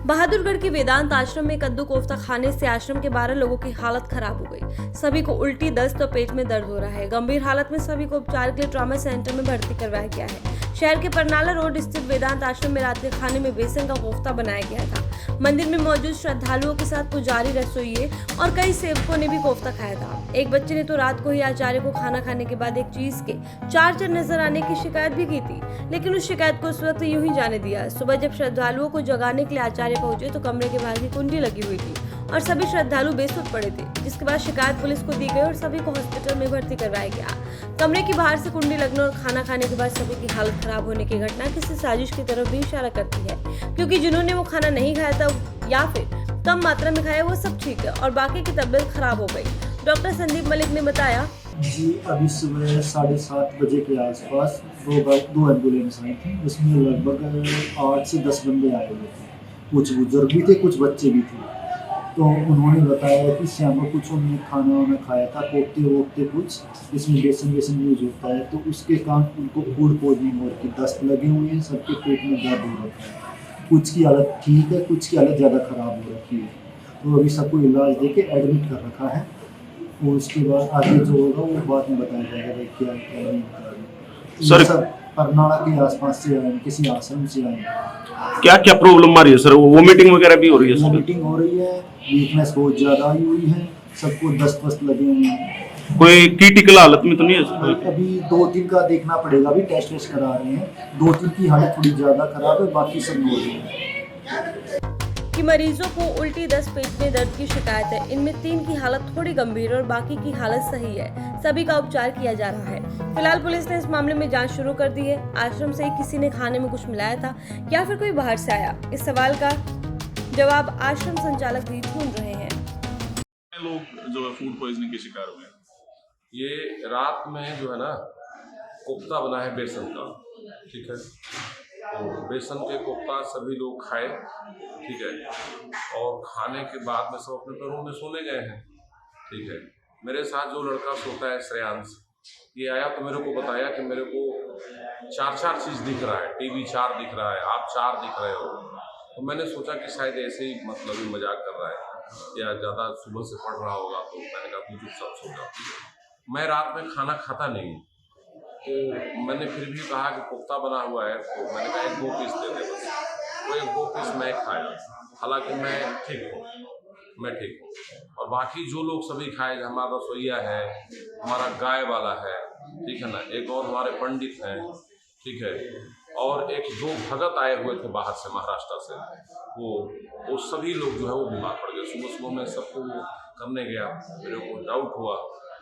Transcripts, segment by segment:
बहादुरगढ़ के वेदांत आश्रम में कद्दू कोफ्ता खाने से आश्रम के 12 लोगों की हालत खराब हो गई। सभी को उल्टी, दस्त और पेट में दर्द हो रहा है। गंभीर हालत में सभी को उपचार के लिए ट्रॉमा सेंटर में भर्ती करवाया गया है। शहर के परनाला रोड स्थित वेदांत आश्रम में रात के खाने में बेसन का कोफ्ता बनाया गया था। मंदिर में मौजूद श्रद्धालुओं के साथ पुजारी, रसोइये और कई सेवकों ने भी कोफ्ता खाया था। एक बच्चे ने तो रात को ही आचार्य को खाना खाने के बाद एक चीज के चार नजर आने की शिकायत भी की थी, लेकिन उस शिकायत को उस वक्त यूं ही जाने दिया। सुबह जब श्रद्धालुओं को जगाने के लिए आचार्य पहुंचे तो कमरे के बाहर की कुंडी लगी हुई थी और सभी श्रद्धालु बेसुध पड़े थे, जिसके बाद शिकायत पुलिस को दी गई और सभी को हॉस्पिटल में भर्ती करवाया गया। कमरे के बाहर से कुंडी लगने और खाना खाने के बाद सभी की हालत खराब होने की घटना किसी साजिश की तरफ भी इशारा करती है, क्योंकि जिन्होंने वो खाना नहीं खाया था या फिर कम मात्रा में खाया वो सब ठीक है और बाकी की तबीयत खराब हो गई। डॉक्टर संदीप मलिक ने बताया, जी अभी सुबह 7:30 बजे के आसपास दो एम्बुलेंस आई थी। उसमें लगभग 8 से 10 बंदे आए हुए थे। कुछ बुजुर्ग भी थे, कुछ बच्चे भी थे। तो उन्होंने बताया कि श्यामा कुछ उन्होंने खाना वाना खाया था, कोफ्ते वोफ्ते कुछ, इसमें बेसन यूज होता है, तो उसके कारण उनको फूड पॉइजनिंग हो रही, दस्त लगे हुए हैं, सबके पेट में दर्द हो रखा है। कुछ की हालत ठीक है, कुछ की हालत ज़्यादा ख़राब हो रखी है। तो अभी सबको इलाज दे के एडमिट कर रखा है और उसके बाद आगे जो होगा वो बाद में बताया जाएगा भाई क्या क्या नहीं बता। सर सब परनाला के आसपास से आए, किसी आश्रम से आए। क्या क्या प्रॉब्लम आ रही है सर? वोमिटिंग वगैरह भी हो रही है? वोमिटिंग हो रही है, वीकनेस बहुत ज़्यादा आई हुई है, सबको दस्त वस्त लगे हुए हैं। कोई क्रिटिकल हालत में तो नहीं है सर? अभी 2-3 का देखना पड़ेगा, अभी टेस्ट वेस्ट करा रहे हैं। 2-3 की हालत थोड़ी ज़्यादा खराब है, बाकी सब नॉर्मल है। कि मरीजों को उल्टी, दस्त, पेट में दर्द की शिकायत है। इनमें 3 की हालत थोड़ी गंभीर और बाकी की हालत सही है। सभी का उपचार किया जा रहा है। फिलहाल पुलिस ने इस मामले में जांच शुरू कर दी है। आश्रम से किसी ने खाने में कुछ मिलाया था या फिर कोई बाहर से आया, इस सवाल का जवाब आश्रम संचालक भी ढूंढ रहे हैं। लोग जो है फूड पॉइजनिंग के शिकार हुए हैं। ये रात में जो है ना कोफ्ता बना है बेसन का, ठीक है। तो बेसन के कोफ्ता सभी लोग खाए, ठीक है, और खाने के बाद में सब अपने घरों में सोने गए हैं, ठीक है। मेरे साथ जो लड़का सोता है श्रेयांश, ये आया तो मेरे को बताया कि मेरे को 4 चीज़ दिख रहा है, टीवी 4 दिख रहा है, आप 4 दिख रहे हो। तो मैंने सोचा कि शायद ऐसे ही मतलब ही मजाक कर रहा है या ज़्यादा सुबह से पढ़ रहा होगा, तो मैंने कहा तू चुपचाप सो जा। मैं रात में खाना खाता नहीं हूँ, तो मैंने फिर भी कहा कि कोफ्ता बना हुआ है, तो मैंने कहा 1-2 पीस दे दे बस। वो 1-2 पीस मैं खाया, हालांकि मैं ठीक हूँ। और बाकी जो लोग सभी खाए, हमारा रसोइया है, हमारा गाय वाला है, ठीक है ना, एक और हमारे पंडित हैं, ठीक है, और एक 2 भगत आए हुए थे बाहर से, महाराष्ट्र से, वो सभी लोग जो है वो बीमार पड़ गए। सुबह मैं सबको करने गया, मेरे को डाउट हुआ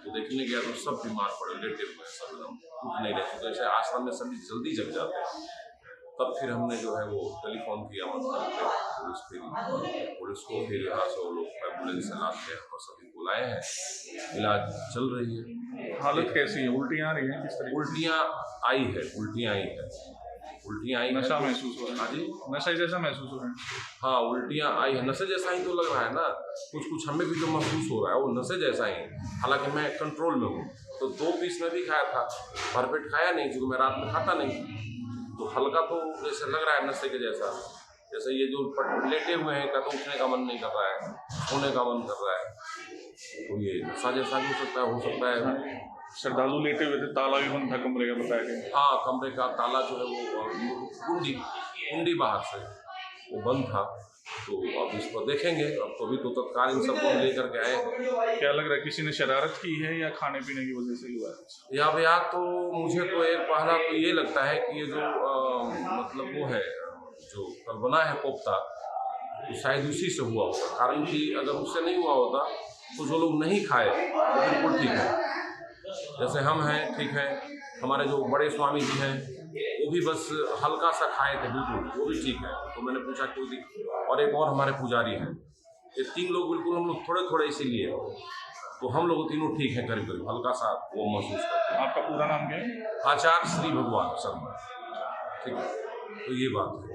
तो देखने गया तो सब बीमार पड़े, लेटे हुए सब एकदम उठ नहीं रहे। तो ऐसे आश्रम में सभी जल्दी जग जाते हैं। तब फिर हमने जो है वो टेलीफोन किया पुलिस को, फिर यहाँ से वो लोग एम्बुलेंस से लाद के और सभी को लाए हैं, इलाज चल रही है। हालत कैसी है? उल्टियाँ आ रही हैं? किस तरह? उल्टियाँ आई है। नशा महसूस हो रहा है? हाँ जी, नशा जैसा महसूस हो रहा है? हाँ उल्टियाँ आई है, नशे जैसा ही तो लग रहा है ना, कुछ हमें भी जो महसूस हो रहा है वो नशे जैसा ही है। हालांकि मैं कंट्रोल में हूँ, तो 2 पीस में भी खाया था, भरपेट खाया नहीं क्योंकि मैं रात में खाता नहीं, तो हल्का तो जैसे लग रहा है नशे के जैसा। जैसे ये जो लेटे हुए हैं, का तो उठने का मन नहीं कर रहा है, सोने का मन कर रहा है, तो ये नशा जैसा भी हो सकता है। श्रद्धालु लेटे हुए थे, ताला भी बंद था कमरे का, बताया गया? हाँ, कमरे का ताला जो है वो कुंडी बाहर से वो बंद था। तो अब इस पर देखेंगे, अब तो अभी तो तत्काल इन सबको लेकर के आए। क्या लग रहा है, किसी ने शरारत की है या खाने पीने की वजह से हुआ है? या भैया तो मुझे तो एक पहला तो ये लगता है कि ये जो मतलब वो है जो कल बना है कोफ्ता, तो शायद उसी से हुआ होगा। कारण कि अगर उससे नहीं हुआ होता तो जो लोग नहीं खाए वो बिल्कुल ठीक है, जैसे हम हैं, ठीक है, हमारे जो बड़े स्वामी जी हैं वो भी बस हल्का सा खाए थे, बिल्कुल वो भी ठीक है। तो मैंने पूछा कोई दिक्कत, और एक और हमारे पुजारी हैं, ये 3 लोग बिल्कुल हम लोग थोड़े इसीलिए, तो हम लोग तीनों ठीक हैं, करीब हल्का सा वो महसूस करते हैं। आपका पूरा नाम क्या है? आचार्य श्री भगवान शर्मा, ठीक है, तो ये बात है।